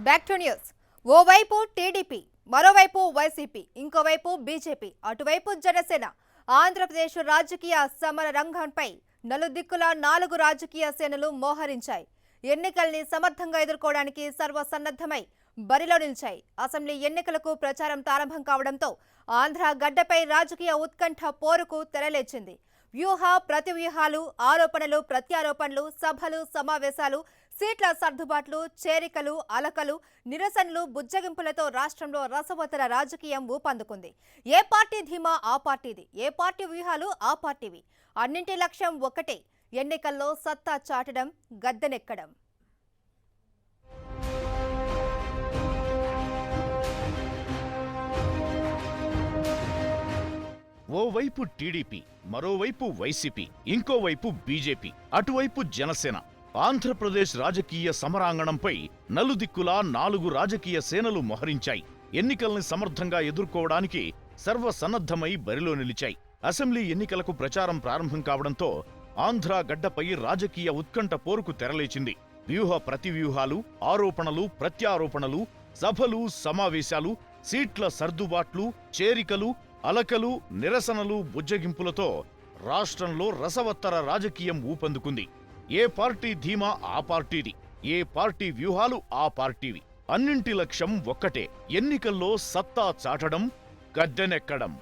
Back to news. ఓవైపు TDP, మరోవైపు YCP, ఇంకోవైపు బీజేపీ, అటువైపు జనసేన. ఆంధ్రప్రదేశ్ రాజకీయ సమర రంగంపై నలుదిక్కుల 4 రాజకీయ సేనలు మోహరించాయి. ఎన్నికల్ని సమర్థంగా ఎదుర్కోవడానికి సర్వసన్నద్ధమై బరిలో నిలిచాయి. అసెంబ్లీ ఎన్నికలకు ప్రచారం ప్రారంభం కావడంతో ఆంధ్ర గడ్డపై రాజకీయ ఉత్కంఠ పోరుకు తెరలేచింది. వ్యూహ ప్రతివ్యూహాలు, ఆరోపణలు ప్రత్యారోపణలు, సభలు సమావేశాలు, సీట్ల సర్దుబాట్లు, చేరికలు, అలకలు, నిరసనలు, బుజ్జగింపులతో రాష్ట్రంలో రసవత్తర రాజకీయం ఊపందుకుంది. ఏ పార్టీ ధీమా ఆ పార్టీది, ఏ పార్టీ వ్యూహాలు ఆ పార్టీవి. అన్నింటి లక్ష్యం ఒక్కటే, ఎన్నికల్లో సత్తా చాటడం, గద్దెనెక్కడం. ఓవైపు టీడీపీ, మరోవైపు వైసీపీ, ఇంకోవైపు బీజేపీ, అటువైపు జనసేన. ఆంధ్రప్రదేశ్ రాజకీయ సమరాంగణంపై నలుదిక్కులా 4 రాజకీయ సేనలు మోహరించాయి. ఎన్నికల్ని సమర్థంగా ఎదుర్కోవడానికి సర్వసన్నద్ధమై బరిలో నిలిచాయి. అసెంబ్లీ ఎన్నికలకు ప్రచారం ప్రారంభం కావడంతో ఆంధ్ర గడ్డపై రాజకీయ ఉత్కంఠ పోరుకు తెరలేచింది. వ్యూహ ప్రతివ్యూహాలు, ఆరోపణలు ప్రత్యారోపణలు, సభలు సమావేశాలు, సీట్ల సర్దుబాట్లు, చేరికలు, అలకలు, నిరసనలు, బుజ్జగింపులతో రాష్ట్రంలో రసవత్తర రాజకీయం ఊపందుకుంది. ఏ పార్టీ ధీమా ఆ పార్టీది, ఏ పార్టీ వ్యూహాలు ఆ పార్టీవి. అన్నింటి లక్ష్యం ఒక్కటే, ఎన్నికల్లో సత్తా చాటడం, గద్దెనెక్కడం.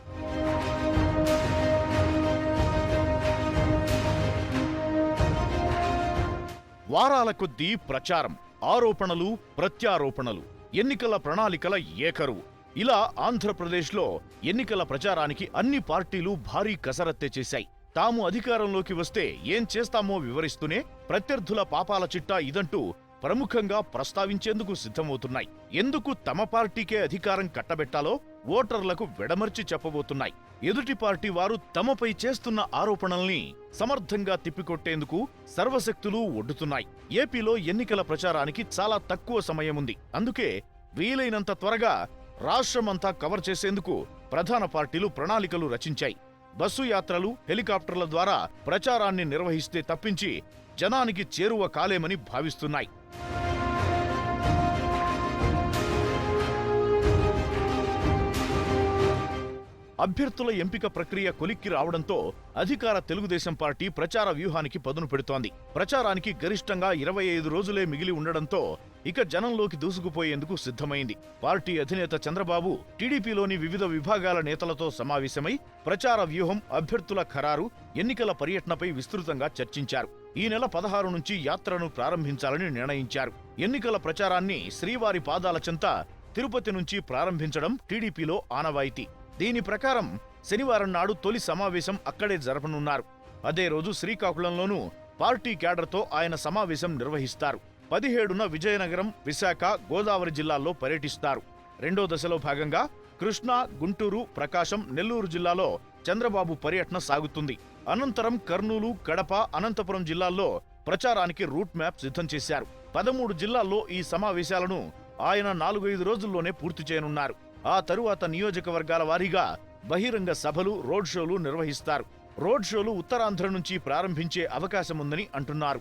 వారాల కొద్దీ ప్రచారం, ఆరోపణలు ప్రత్యారోపణలు, ఎన్నికల ప్రణాళికల ఏకరువు. ఇలా ఆంధ్రప్రదేశ్లో ఎన్నికల ప్రచారానికి అన్ని పార్టీలు భారీ కసరత్తే చేశాయి. తాము అధికారంలోకి వస్తే ఏం చేస్తామో వివరిస్తూనే ప్రత్యర్థుల పాపాల చిట్టా ఇదంటూ ప్రముఖంగా ప్రస్తావించేందుకు సిద్ధమవుతున్నాయి. ఎందుకు తమ పార్టీకే అధికారం కట్టబెట్టాలో ఓటర్లకు వెడమర్చి చెప్పబోతున్నాయి. ఎదుటి పార్టీ వారు తమపై చేస్తున్న ఆరోపణల్ని సమర్థంగా తిప్పికొట్టేందుకు సర్వశక్తులు ఒడ్డుతున్నాయి. ఏపీలో ఎన్నికల ప్రచారానికి చాలా తక్కువ సమయం ఉంది. అందుకే వీలైనంత త్వరగా రాష్ట్రమంతా కవర్ చేసేందుకు ప్రధాన పార్టీలు ప్రణాళికలు రచించాయి. బస్సు యాత్రలు, హెలికాప్టర్ల ద్వారా ప్రచారాన్ని నిర్వహిస్తే తప్పించి జనానికి చేరువ కాలేమని భావిస్తున్నాయి. అభ్యర్థుల ఎంపిక ప్రక్రియ కొలిక్కి రావడంతో అధికార తెలుగుదేశం పార్టీ ప్రచార వ్యూహానికి పదును పెడుతోంది. ప్రచారానికి గరిష్టంగా 25 రోజులే మిగిలి ఉండడంతో ఇక జనంలోకి దూసుకుపోయేందుకు సిద్ధమైంది. పార్టీ అధినేత చంద్రబాబు టీడీపీలోని వివిధ విభాగాల నేతలతో సమావేశమై ప్రచార వ్యూహం, అభ్యర్థుల ఖరారు, ఎన్నికల పర్యటనపై విస్తృతంగా చర్చించారు. ఈ నెల 16 నుంచి యాత్రను ప్రారంభించాలని నిర్ణయించారు. ఎన్నికల ప్రచారాన్ని శ్రీవారి పాదాల చెంత తిరుపతి నుంచి ప్రారంభించడం టీడీపీలో ఆనవాయితీ. దీని ప్రకారం శనివారం నాడు తొలి సమావేశం అక్కడే జరపనున్నారు. అదే రోజు శ్రీకాకుళంలోనూ పార్టీ క్యాడర్తో ఆయన సమావేశం నిర్వహిస్తారు. 17న విజయనగరం, విశాఖ, గోదావరి జిల్లాల్లో పర్యటిస్తారు. రెండో దశలో భాగంగా కృష్ణా, గుంటూరు, ప్రకాశం, నెల్లూరు జిల్లాలో చంద్రబాబు పర్యటన సాగుతుంది. అనంతరం కర్నూలు, కడప, అనంతపురం జిల్లాల్లో ప్రచారానికి రూట్ మ్యాప్ సిద్ధం చేశారు. 13 జిల్లాల్లో ఈ సమావేశాలను ఆయన 4-5 రోజుల్లోనే పూర్తి చేయనున్నారు. ఆ తరువాత నియోజకవర్గాల వారీగా బహిరంగ సభలు, రోడ్ షోలు నిర్వహిస్తారు. రోడ్ షోలు ఉత్తరాంధ్ర నుంచి ప్రారంభించే అవకాశముందని అంటున్నారు.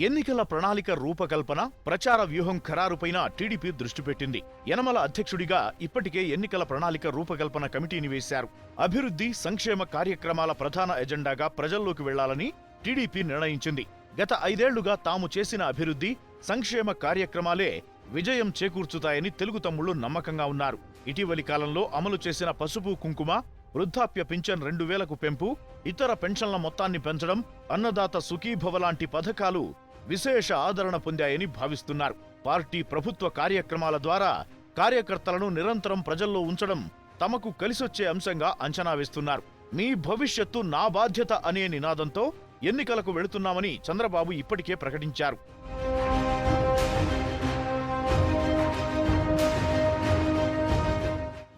ఎన్నికల ప్రణాళిక రూపకల్పన, ప్రచార వ్యూహం ఖరారుపైన టీడీపీ దృష్టి పెట్టింది. యనమల అధ్యక్షుడిగా ఇప్పటికే ఎన్నికల ప్రణాళిక రూపకల్పన కమిటీని వేశారు. అభివృద్ధి, సంక్షేమ కార్యక్రమాల ప్రధాన ఎజెండాగా ప్రజల్లోకి వెళ్లాలని టీడీపీ నిర్ణయించింది. గత 5 ఏళ్లుగా తాము చేసిన అభివృద్ధి, సంక్షేమ కార్యక్రమాలే విజయం చేకూర్చుతాయని తెలుగు తమ్ముళ్లు నమ్మకంగా ఉన్నారు. ఇటీవలి కాలంలో అమలు చేసిన పసుపు కుంకుమ, వృద్ధాప్య పింఛన్ 2000కు పెంపు, ఇతర పెన్షన్ల మొత్తాన్ని పెంచడం, అన్నదాత సుఖీభవ లాంటి పథకాలు విశేష ఆదరణ పొందాయని భావిస్తున్నారు. పార్టీ ప్రభుత్వ కార్యక్రమాల ద్వారా కార్యకర్తలను నిరంతరం ప్రజల్లో ఉంచడం తమకు కలిసొచ్చే అంశంగా అంచనా వేస్తున్నారు. మీ భవిష్యత్తు నా బాధ్యత అనే నినాదంతో ఎన్నికలకు వెళుతున్నామని చంద్రబాబు ఇప్పటికే ప్రకటించారు.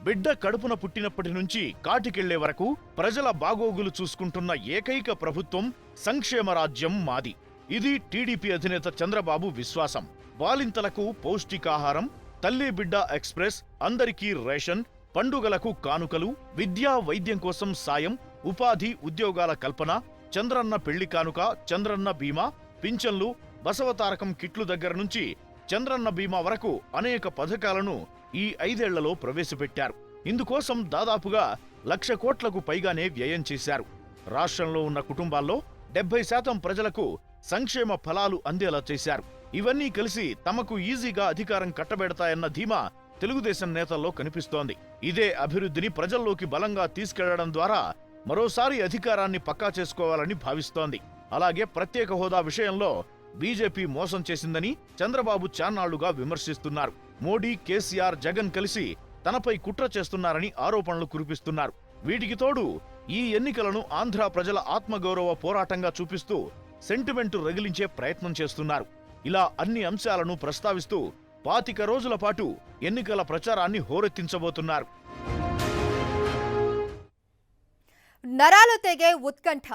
బిడ్డ కడుపున పుట్టినప్పటి నుంచి కాటికెళ్లే వరకు ప్రజల బాగోగులు చూసుకుంటున్న ఏకైక ప్రభుత్వం సంక్షేమ రాజ్యం మాది. ఇది టీడీపీ అధినేత చంద్రబాబు విశ్వాసం. బాలింతలకు పౌష్టికాహారం, తల్లి బిడ్డ ఎక్స్ప్రెస్, అందరికీ రేషన్, పండుగలకు కానుకలు, విద్యా వైద్యం కోసం సాయం, ఉపాధి ఉద్యోగాల కల్పన, చంద్రన్న పెళ్లి కానుక, చంద్రన్న బీమా, పింఛన్లు, బసవతారకం కిట్లు దగ్గర నుంచి చంద్రన్న బీమా వరకు అనేక పథకాలను ఈ 5 ఏళ్లలో ప్రవేశపెట్టారు. ఇందుకోసం దాదాపుగా 1,00,000 కోట్లకు పైగానే వ్యయం చేశారు. రాష్ట్రంలో ఉన్న కుటుంబాల్లో 70% ప్రజలకు సంక్షేమ ఫలాలు అందేలా చేశారు. ఇవన్నీ కలిసి తమకు ఈజీగా అధికారం కట్టబెడతాయన్న ధీమా తెలుగుదేశం నేతల్లో కనిపిస్తోంది. ఇదే అభివృద్ధిని ప్రజల్లోకి బలంగా తీసుకెళ్లడం ద్వారా మరోసారి అధికారాన్ని పక్కా చేసుకోవాలని భావిస్తోంది. అలాగే ప్రత్యేక హోదా విషయంలో బీజేపీ మోసం చేసిందని చంద్రబాబు చాన్నాళ్లుగా విమర్శిస్తున్నారు. మోడీ, కేసీఆర్, జగన్ కలిసి తనపై కుట్ర చేస్తున్నారని ఆరోపణలు కురిపిస్తున్నారు. వీటికి తోడు ఈ ఎన్నికలను ఆంధ్ర ప్రజల ఆత్మగౌరవ పోరాటంగా చూపిస్తూ సెంటిమెంటు రగిలించే ప్రయత్నం చేస్తున్నారు. ఇలా అన్ని అంశాలను ప్రస్తావిస్తూ 25 రోజుల పాటు ఎన్నికల ప్రచారాన్ని హోరెత్తించబోతున్నారు. నరాలు తెగే ఉత్కంఠ,